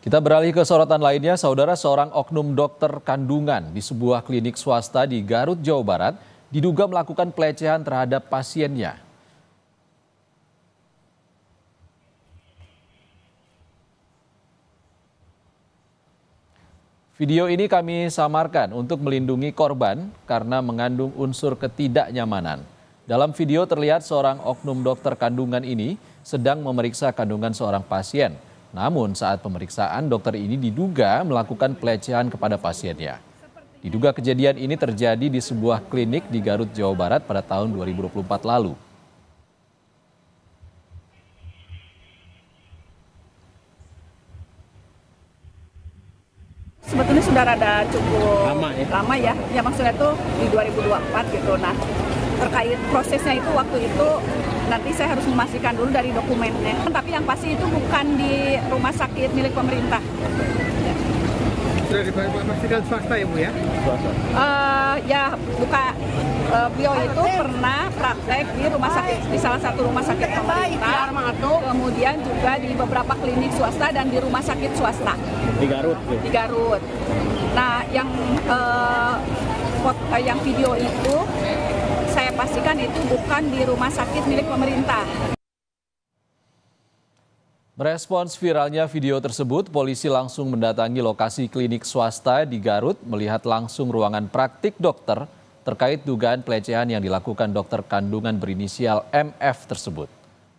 Kita beralih ke sorotan lainnya, saudara, seorang oknum dokter kandungan di sebuah klinik swasta di Garut, Jawa Barat diduga melakukan pelecehan terhadap pasiennya. Video ini kami samarkan untuk melindungi korban karena mengandung unsur ketidaknyamanan. Dalam video terlihat seorang oknum dokter kandungan ini sedang memeriksa kandungan seorang pasien. Namun saat pemeriksaan, dokter ini diduga melakukan pelecehan kepada pasiennya. Diduga kejadian ini terjadi di sebuah klinik di Garut, Jawa Barat pada tahun 2024 lalu. Sebetulnya sudah rada cukup lama ya. Ya maksudnya tuh di 2024 gitu. Nah, terkait prosesnya itu waktu itu nanti saya harus memastikan dulu dari dokumennya. Tapi yang pasti itu bukan di rumah sakit milik pemerintah. Ya. Sudah dipastikan swasta ya Bu ya? Swasta. Ya bukan. Beliau itu pernah praktek di rumah sakit, di salah satu rumah sakit pemerintah, kemudian juga di beberapa klinik swasta dan di rumah sakit swasta. Di Garut? Di Garut. Nah, yang video itu saya pastikan itu bukan di rumah sakit milik pemerintah. Merespons viralnya video tersebut, polisi langsung mendatangi lokasi klinik swasta di Garut melihat langsung ruangan praktik dokter terkait dugaan pelecehan yang dilakukan dokter kandungan berinisial MF tersebut.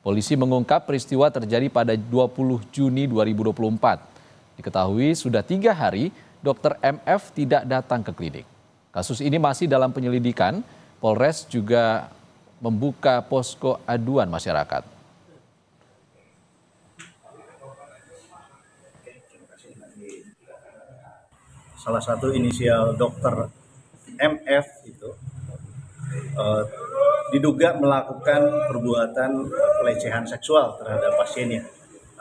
Polisi mengungkap peristiwa terjadi pada 20 Juni 2024. Diketahui sudah 3 hari dokter MF tidak datang ke klinik. Kasus ini masih dalam penyelidikan. Polres juga membuka posko aduan masyarakat. Salah satu inisial dokter MF itu diduga melakukan perbuatan pelecehan seksual terhadap pasiennya.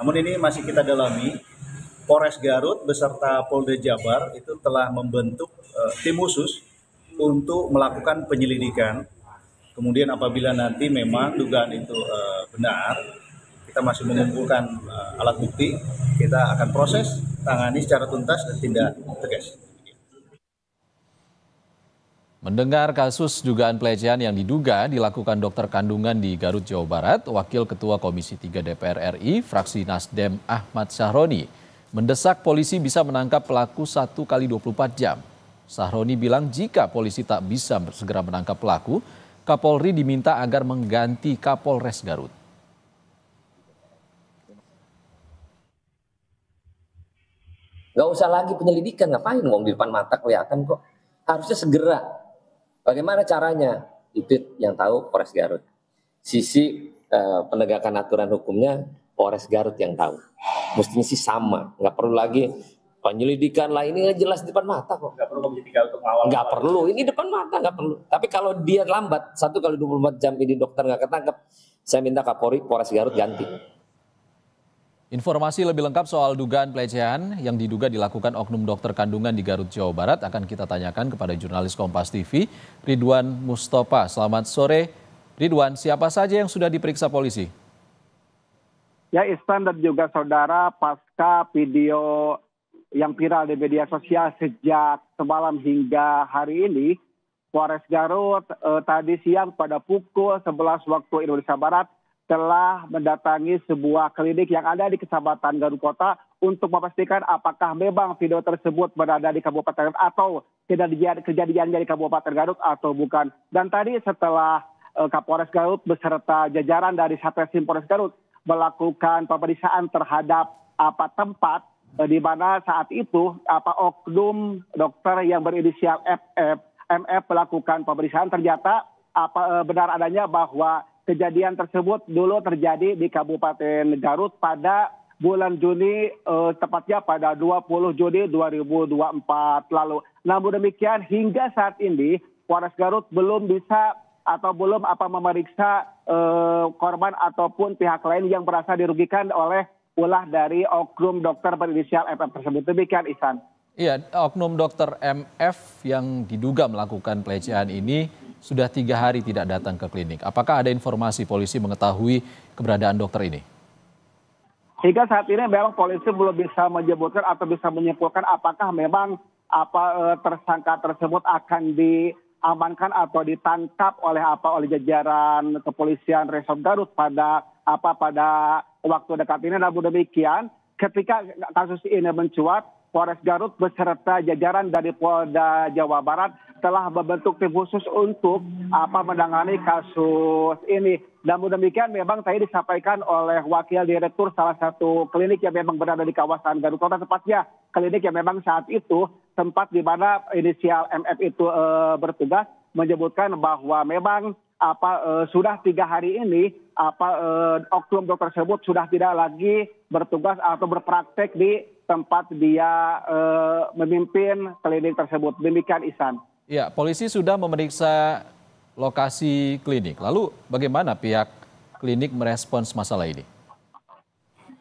Namun ini masih kita dalami. Polres Garut beserta Polda Jabar itu telah membentuk tim khusus untuk melakukan penyelidikan. Kemudian apabila nanti memang dugaan itu benar, kita masih mengumpulkan alat bukti, kita akan proses, tangani secara tuntas dan tindak tegas. Mendengar kasus dugaan pelecehan yang diduga dilakukan dokter kandungan di Garut, Jawa Barat, Wakil Ketua Komisi 3 DPR RI, fraksi Nasdem Ahmad Sahroni, mendesak polisi bisa menangkap pelaku 1 kali 24 jam. Sahroni bilang jika polisi tak bisa segera menangkap pelaku, Kapolri diminta agar mengganti Kapolres Garut. Nggak usah lagi penyelidikan, ngapain ngomong di depan mata kelihatan kok. Harusnya segera. Bagaimana caranya? Itu yang tahu Polres Garut. Sisi penegakan aturan hukumnya Polres Garut yang tahu. Mestinya sih sama, nggak perlu lagi penyelidikan lah, ini jelas di depan mata kok. Nggak perlu Komisi 3 untuk mengawal. Nggak perlu, ini depan mata nggak perlu. Tapi kalau dia lambat 1 kali 24 jam ini dokter nggak ketangkep, saya minta Kapolri Polres Garut ganti. Informasi lebih lengkap soal dugaan pelecehan yang diduga dilakukan oknum dokter kandungan di Garut, Jawa Barat akan kita tanyakan kepada jurnalis Kompas TV, Ridwan Mustopa. Selamat sore, Ridwan. Siapa saja yang sudah diperiksa polisi? Ya, Ihsan dan juga saudara, pasca video yang viral di media sosial sejak semalam hingga hari ini, Polres Garut tadi siang pada pukul 11 waktu Indonesia Barat telah mendatangi sebuah klinik yang ada di Kecamatan Garut Kota untuk memastikan apakah memang video tersebut berada di Kabupaten Garut atau kejadiannya di Kabupaten Garut atau bukan. Dan tadi setelah Kapolres Garut beserta jajaran dari Satreskrim Polres Garut melakukan pemeriksaan terhadap tempat di mana saat itu oknum dokter yang berinisial MF melakukan pemeriksaan, ternyata benar adanya bahwa kejadian tersebut dulu terjadi di Kabupaten Garut pada bulan Juni, tepatnya pada 20 Juni 2024 lalu. Namun demikian hingga saat ini Polres Garut belum bisa atau belum memeriksa korban ataupun pihak lain yang merasa dirugikan oleh ulah dari oknum dokter berinisial MF tersebut. Demikian, Ihsan. Iya, oknum dokter MF yang diduga melakukan pelecehan ini sudah 3 hari tidak datang ke klinik. Apakah ada informasi polisi mengetahui keberadaan dokter ini? Hingga saat ini memang polisi belum bisa menyebutkan atau bisa menyimpulkan apakah memang tersangka tersebut akan diamankan atau ditangkap oleh jajaran kepolisian Resort Garut pada waktu dekat ini. Namun demikian, ketika kasus ini mencuat, Polres Garut beserta jajaran dari Polda Jawa Barat telah membentuk tim khusus untuk menangani kasus ini. Namun demikian memang tadi disampaikan oleh Wakil Direktur salah satu klinik yang memang berada di kawasan Garut Kota, tepatnya klinik yang memang saat itu tempat di mana inisial MF itu bertugas, menyebutkan bahwa memang sudah 3 hari ini oknum dokter tersebut sudah tidak lagi bertugas atau berpraktek di tempat dia memimpin klinik tersebut. Demikian, Ihsan. Ya, polisi sudah memeriksa lokasi klinik. Lalu bagaimana pihak klinik merespons masalah ini?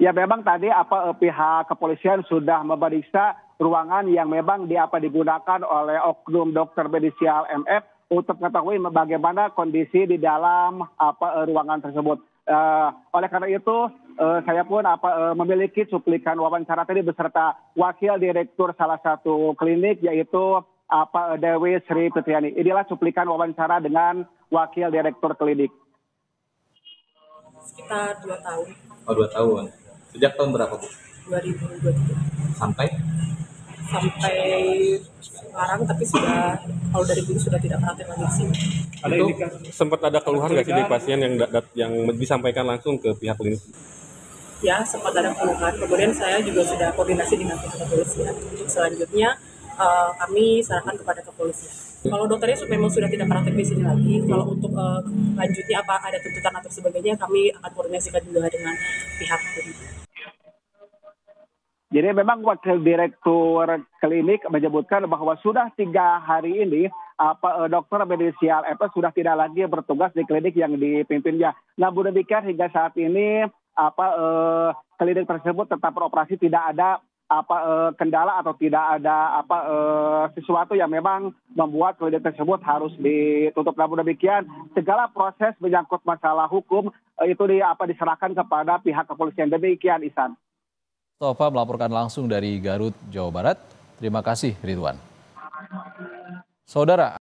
Ya, memang tadi pihak kepolisian sudah memeriksa ruangan yang memang digunakan oleh oknum dokter berinisial MF untuk mengetahui bagaimana kondisi di dalam ruangan tersebut. Oleh karena itu, saya pun memiliki cuplikan wawancara tadi beserta Wakil Direktur salah satu klinik, yaitu Dewi Sri Fitriani. Inilah cuplikan wawancara dengan Wakil Direktur klinik. Sekitar 2 tahun. Oh, 2 tahun. Sejak tahun berapa, Bu? 2023. Sampai sekarang, tapi kalau dari dulu sudah tidak praktek lagi di sini. Itu sempat ada keluhan nggak sih dari pasien yang disampaikan langsung ke pihak klinik? Ya, sempat ada keluhan. Kemudian saya juga sudah koordinasi dengan pihak kepolisian. Untuk selanjutnya kami serahkan kepada kepolisian. Kalau dokternya memang sudah tidak praktek di sini lagi, kalau untuk lanjutnya ada tuntutan atau sebagainya, kami akan koordinasikan juga dengan pihak klinik. Jadi memang Wakil Direktur klinik menyebutkan bahwa sudah 3 hari ini dokter berinisial FS sudah tidak lagi bertugas di klinik yang dipimpinnya. Namun demikian hingga saat ini klinik tersebut tetap beroperasi, tidak ada kendala atau tidak ada sesuatu yang memang membuat klinik tersebut harus ditutup. Namun demikian segala proses menyangkut masalah hukum itu diserahkan kepada pihak kepolisian. Demikian, Ihsan. Tova melaporkan langsung dari Garut, Jawa Barat. Terima kasih, Ridwan. Saudara,